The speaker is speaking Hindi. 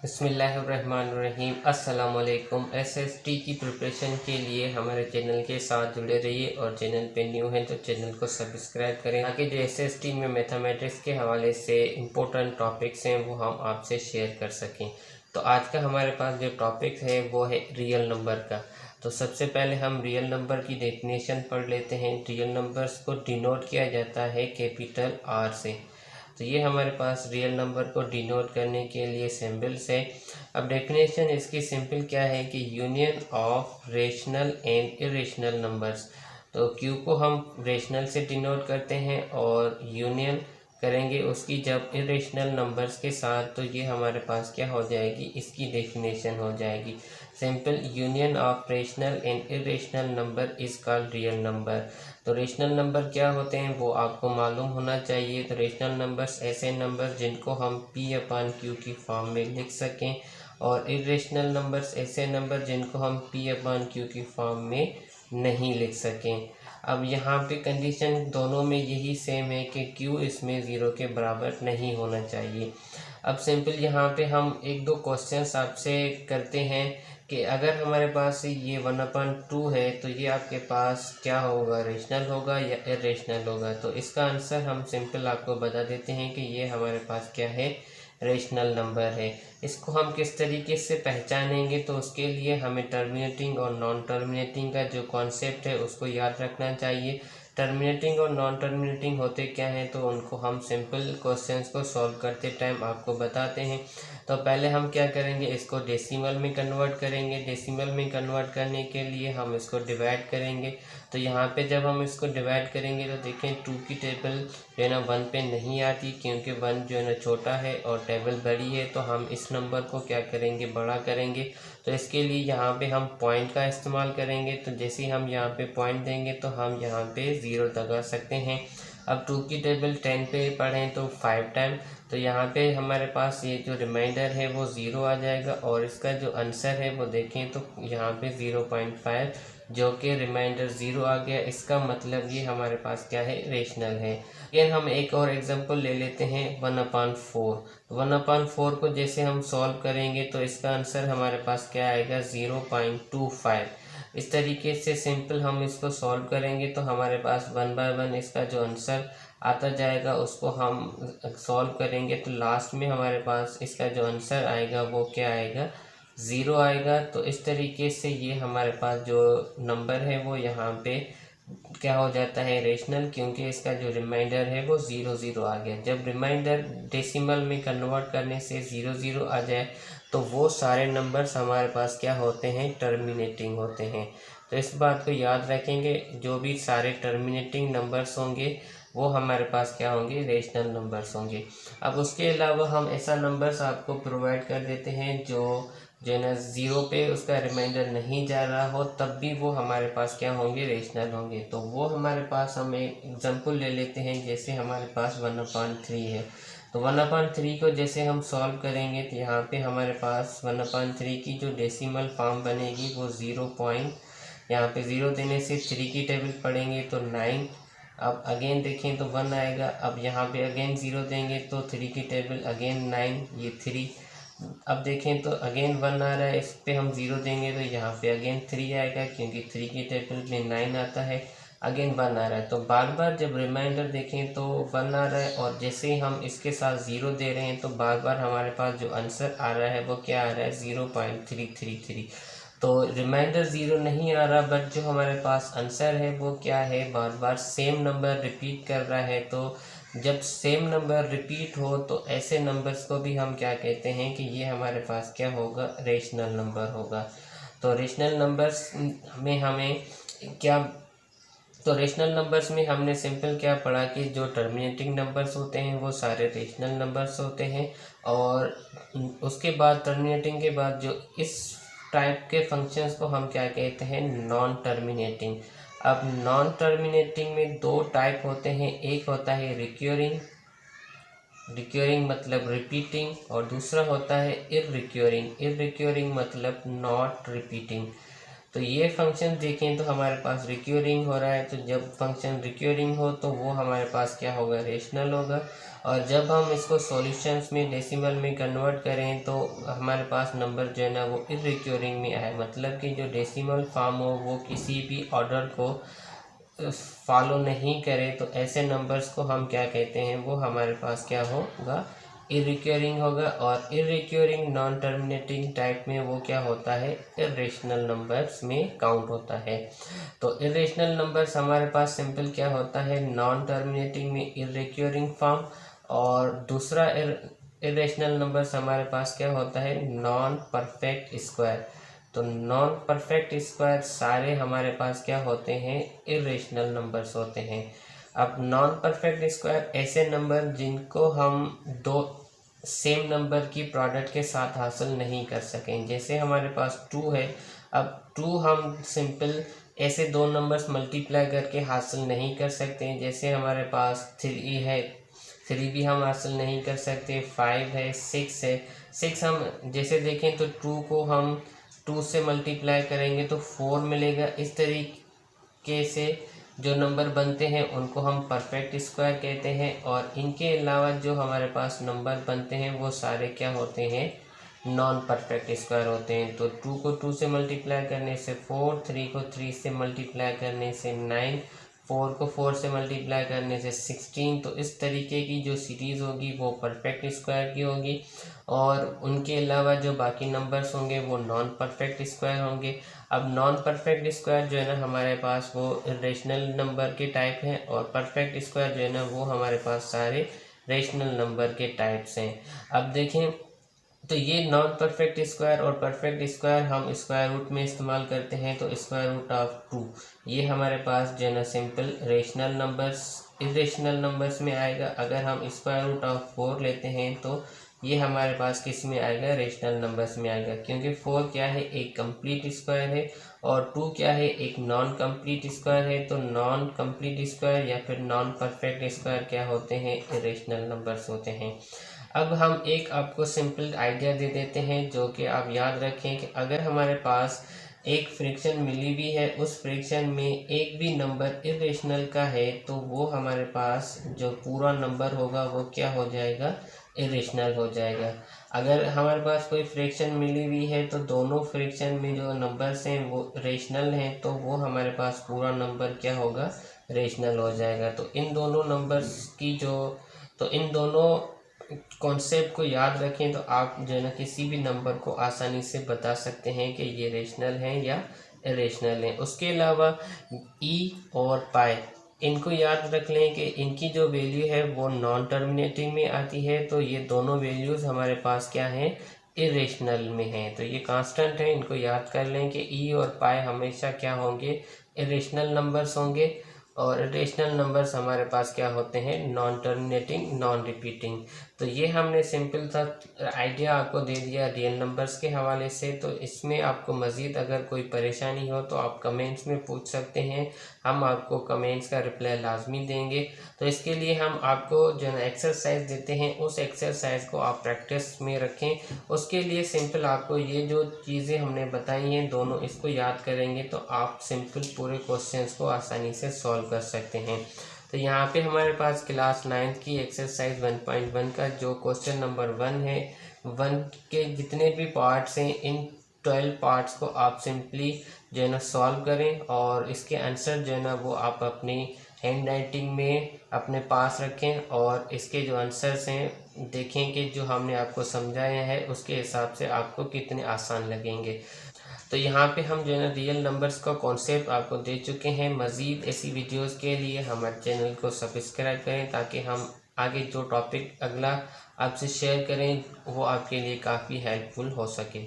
बिस्मिल्लाहिर्रहमानिर्रहीम। अस्सलाम वालेकुम। एसएसटी की प्रिपरेशन के लिए हमारे चैनल के साथ जुड़े रहिए और चैनल पे न्यू हैं तो चैनल को सब्सक्राइब करें ताकि जो एसएसटी में मैथमेटिक्स के हवाले से इम्पोर्टेंट टॉपिक्स हैं वो हम आपसे शेयर कर सकें। तो आज का हमारे पास जो टॉपिक है वो है रियल नंबर का। तो सबसे पहले हम रियल नंबर की डेफिनेशन पढ़ लेते हैं। रियल नंबर्स को डिनोट किया जाता है कैपिटल आर से। तो ये हमारे पास रियल नंबर को डिनोट करने के लिए सिंबल्स है। अब डेफिनेशन इसकी सिंपल क्या है कि union of rational and irrational numbers. तो क्यू को हम रेशनल से डिनोट करते हैं और यूनियन करेंगे उसकी जब इरेशनल नंबर्स के साथ, तो ये हमारे पास क्या हो जाएगी, इसकी डेफिनेशन हो जाएगी। Simple union of rational and irrational number is called real number. तो रेशनल नंबर क्या होते हैं वो आपको मालूम होना चाहिए। तो रेशनल नंबर्स ऐसे नंबर जिनको हम P/Q की फॉर्म में लिख सकें, और इरेशनल नंबर्स ऐसे नंबर जिनको हम P/Q की फॉर्म में नहीं लिख सकें। अब यहाँ पे कंडीशन दोनों में यही सेम है कि Q इसमें ज़ीरो के बराबर नहीं होना चाहिए। अब सिंपल यहाँ पे हम एक दो क्वेश्चंस आपसे करते हैं कि अगर हमारे पास ये 1/2 है तो ये आपके पास क्या होगा, रेशनल होगा या इरेशनल होगा। तो इसका आंसर हम सिंपल आपको बता देते हैं कि ये हमारे पास क्या है, रेशनल नंबर है। इसको हम किस तरीके से पहचानेंगे, तो उसके लिए हमें टर्मिनेटिंग और नॉन टर्मिनेटिंग का जो कॉन्सेप्ट है उसको याद रखना चाहिए। टर्मिनेटिंग और नॉन टर्मिनेटिंग होते क्या हैं, तो उनको हम सिंपल क्वेश्चंस को सॉल्व करते टाइम आपको बताते हैं। तो पहले हम क्या करेंगे, इसको डेसिमल में कन्वर्ट करेंगे। डेसिमल में कन्वर्ट करने के लिए हम इसको डिवाइड करेंगे। तो यहाँ पे जब हम इसको डिवाइड करेंगे तो देखें 2 की टेबल जो है ना 1 पे नहीं आती, क्योंकि 1 जो है ना छोटा है और टेबल बड़ी है। तो हम इस नंबर को क्या करेंगे, बड़ा करेंगे। तो इसके लिए यहाँ पे हम पॉइंट का इस्तेमाल करेंगे। तो जैसे ही हम यहाँ पे पॉइंट देंगे तो हम यहाँ पे 0 लगा सकते हैं। अब 2 की टेबल 10 पे पढ़ें तो 5 टाइम, तो यहाँ पे हमारे पास ये जो रिमाइंडर है वो 0 आ जाएगा, और इसका जो आंसर है वो देखें तो यहाँ पे 0.5 जो कि रिमाइंडर 0 आ गया। इसका मतलब ये हमारे पास क्या है, रेशनल है। अगेन हम एक और एग्जांपल ले लेते हैं 1/4। 1/4 को जैसे हम सॉल्व करेंगे तो इसका आंसर हमारे पास क्या आएगा, 0.25। इस तरीके से सिंपल हम इसको सॉल्व करेंगे तो हमारे पास 1 बाय 1 इसका जो आंसर आता जाएगा उसको हम सॉल्व करेंगे तो लास्ट में हमारे पास इसका जो आंसर आएगा वो क्या आएगा, 0 आएगा। तो इस तरीके से ये हमारे पास जो नंबर है वो यहाँ पे क्या हो जाता है, रेशनल, क्योंकि इसका जो रिमाइंडर है वो 0 आ गया। जब रिमाइंडर डेसिमल में कन्वर्ट करने से 0 आ जाए तो वो सारे नंबर्स हमारे पास क्या होते हैं, टर्मिनेटिंग होते हैं। तो इस बात को याद रखेंगे, जो भी सारे टर्मिनेटिंग नंबर्स होंगे वो हमारे पास क्या होंगे, रेशनल नंबर्स होंगे। अब उसके अलावा हम ऐसा नंबर्स आपको प्रोवाइड कर देते हैं जो है ना 0 पे उसका रिमाइंडर नहीं जा रहा हो, तब भी वो हमारे पास क्या होंगे, रेशनल होंगे। तो वो हमारे पास हम एक एग्जांपल ले लेते हैं। जैसे हमारे पास 1/3 है, तो 1/3 को जैसे हम सॉल्व करेंगे तो यहाँ पे हमारे पास 1/3 की जो डेसिमल फॉर्म बनेगी वो 0 पॉइंट, यहाँ पे 0 देने से 3 की टेबल पढ़ेंगे तो 9। अब अगेन देखें तो 1 आएगा। अब यहाँ पे अगेन 0 देंगे तो 3 की टेबल अगेन 9, ये 3। अब देखें तो अगेन 1 आ रहा है, इस पे हम 0 देंगे तो यहाँ पे अगेन 3 आएगा, क्योंकि 3 की टेबल में 9 आता है। अगेन 1 आ रहा है, तो बार बार जब रिमाइंडर देखें तो 1 आ रहा है, और जैसे ही हम इसके साथ 0 दे रहे हैं तो बार बार हमारे पास जो आंसर आ रहा है वो क्या आ रहा है, 0.333। तो रिमाइंडर 0 नहीं आ रहा, बट जो हमारे पास आंसर है वो क्या है, बार बार सेम नंबर रिपीट कर रहा है। तो जब सेम नंबर रिपीट हो तो ऐसे नंबर्स को भी हम क्या कहते हैं कि ये हमारे पास क्या होगा, रेशनल नंबर होगा। तो रेशनल नंबर्स में हमें क्या, तो रेशनल नंबर्स में हमने सिंपल क्या पढ़ा कि जो टर्मिनेटिंग नंबर्स होते हैं वो सारे रेशनल नंबर्स होते हैं, और उसके बाद टर्मिनेटिंग के बाद जो इस टाइप के फंक्शंस को हम क्या कहते हैं, नॉन टर्मिनेटिंग। अब नॉन टर्मिनेटिंग में दो टाइप होते हैं, एक होता है रिक्योरिंग, रिक्योरिंग मतलब रिपीटिंग, और दूसरा होता है इररिक्योरिंग, इररिक्योरिंग मतलब नॉट रिपीटिंग। तो तो ये फंक्शन देखें तो हमारे पास रिक्यूरिंग हो रहा है, तो जब फंक्शन रिक्यूरिंग हो तो वो हमारे पास क्या होगा, रेशनल होगा। और जब हम इसको सॉल्यूशंस में डेसिमल में कन्वर्ट करें तो हमारे पास नंबर जो है ना वो इर्रिक्यूरिंग में आए, मतलब कि जो डेसिमल फॉर्म हो वो किसी भी ऑर्डर को फॉलो नहीं करे, तो ऐसे नंबर्स को हम क्या कहते हैं, वो हमारे पास क्या होगा, इर्रिक्यूरिंग होगा। और इर्रिक्यूरिंग नॉन टर्मिनेटिंग टाइप में वो क्या होता है, इर्रेशनल नंबर्स में काउंट होता है। तो इर्रेशनल नंबर्स हमारे पास सिंपल क्या होता है, नॉन टर्मिनेटिंग में इर्रिक्यूरिंग फॉर्म, और दूसरा इर्रेशनल नंबर्स हमारे पास क्या होता है, नॉन परफेक्ट स्क्वायर। तो नॉन परफेक्ट स्क्वायर सारे हमारे पास क्या होते हैं, इर्रेशनल नंबर्स होते हैं। अब नॉन परफेक्ट स्क्वायर ऐसे नंबर जिनको हम दो सेम नंबर की प्रोडक्ट के साथ हासिल नहीं कर सकें, जैसे हमारे पास 2 है। अब 2 हम सिंपल ऐसे दो नंबर्स मल्टीप्लाई करके हासिल नहीं कर सकते हैं, जैसे हमारे पास 3 है, 3 भी हम हासिल नहीं कर सकते, 5 है, 6 है। 6 हम जैसे देखें तो 2 को हम 2 से मल्टीप्लाई करेंगे तो 4 मिलेगा। इस तरीके से जो नंबर बनते हैं उनको हम परफेक्ट स्क्वायर कहते हैं। और इनके अलावा जो हमारे पास नंबर बनते हैं वो सारे क्या होते हैं, नॉन परफेक्ट स्क्वायर होते हैं। तो 2 को 2 से मल्टीप्लाई करने से 4, 3 को 3 से मल्टीप्लाई करने से 9, 4 को 4 से मल्टीप्लाई करने से 16। तो इस तरीके की जो सीरीज़ होगी वो परफेक्ट स्क्वायर की होगी। और उनके अलावा जो बाकी नंबर्स होंगे वो नॉन परफेक्ट स्क्वायर होंगे। अब नॉन परफेक्ट स्क्वायर जो है ना हमारे पास वो रेशनल नंबर के टाइप हैं, और परफेक्ट स्क्वायर जो है ना वो हमारे पास सारे रेशनल नंबर के टाइप्स हैं। अब देखें तो ये नॉन परफेक्ट स्क्वायर और परफेक्ट स्क्वायर हम स्क्वायर रूट में इस्तेमाल करते हैं। तो स्क्वायर रूट ऑफ 2 ये हमारे पास जो है ना simple rational numbers irrational numbers में आएगा। अगर हम स्क्वायर रूट ऑफ 4 लेते हैं तो ये हमारे पास किस में आएगा, रेशनल नंबर्स में आएगा, क्योंकि 4 क्या है, एक कंप्लीट स्क्वायर है, और 2 क्या है, एक नॉन कंप्लीट स्क्वायर है। तो नॉन कंप्लीट स्क्वायर या फिर नॉन परफेक्ट स्क्वायर क्या होते हैं, इरेशनल नंबर्स होते हैं। अब हम एक आपको सिंपल आइडिया दे देते हैं जो कि आप याद रखें कि अगर हमारे पास एक फ्रैक्शन मिली भी है, उस फ्रैक्शन में एक भी नंबर इरेशनल का है, तो वो हमारे पास जो पूरा नंबर होगा वो क्या हो जाएगा, इरेशनल हो जाएगा। अगर हमारे पास कोई फ्रैक्शन मिली हुई है तो दोनों फ्रैक्शन में जो नंबर्स हैं वो रेशनल हैं, तो वो हमारे पास पूरा नंबर क्या होगा, रेशनल हो जाएगा। तो इन दोनों नंबर्स की तो इन दोनों कॉन्सेप्ट को याद रखें तो आप जो है ना किसी भी नंबर को आसानी से बता सकते हैं कि ये रेशनल हैं या इरेशनल हैं। उसके अलावा ई और पाई इनको याद रख लें कि इनकी जो वैल्यू है वो नॉन टर्मिनेटिंग में आती है, तो ये दोनों वैल्यूज़ हमारे पास क्या हैं, इरेशनल में हैं। तो ये कांस्टेंट है, इनको याद कर लें कि ई और पाई हमेशा क्या होंगे, इरेशनल नंबर्स होंगे। और रेशनल नंबर्स हमारे पास क्या होते हैं, नॉन टर्मिनेटिंग, नॉन रिपीटिंग। तो ये हमने सिंपल सा आइडिया आपको दे दिया रियल नंबर्स के हवाले से। तो इसमें आपको मज़ीद अगर कोई परेशानी हो तो आप कमेंट्स में पूछ सकते हैं, हम आपको कमेंट्स का रिप्लाई लाजमी देंगे। तो इसके लिए हम आपको जो है एक्सरसाइज देते हैं, उस एक्सरसाइज को आप प्रैक्टिस में रखें। उसके लिए सिंपल आपको ये जो चीज़ें हमने बताई हैं दोनों, इसको याद करेंगे तो आप सिंपल पूरे क्वेश्चंस को आसानी से सॉल्व कर सकते हैं। तो यहाँ पे हमारे पास क्लास 9th की एक्सरसाइज 1.1 का जो क्वेश्चन नंबर 1 है, 1 के जितने भी पार्ट्स हैं इन 12 पार्ट्स को आप सिंपली जो है ना सॉल्व करें, और इसके आंसर जो है ना वो आप अपनी हैंड राइटिंग में अपने पास रखें, और इसके जो आंसर्स हैं देखें कि जो हमने आपको समझाया है उसके हिसाब से आपको कितने आसान लगेंगे। तो यहाँ पे हम जो है ना रियल नंबर्स का कॉन्सेप्ट आपको दे चुके हैं। मज़ीद ऐसी वीडियोस के लिए हमारे चैनल को सब्सक्राइब करें ताकि हम आगे जो टॉपिक अगला आपसे शेयर करें वो आपके लिए काफ़ी हेल्पफुल हो सके।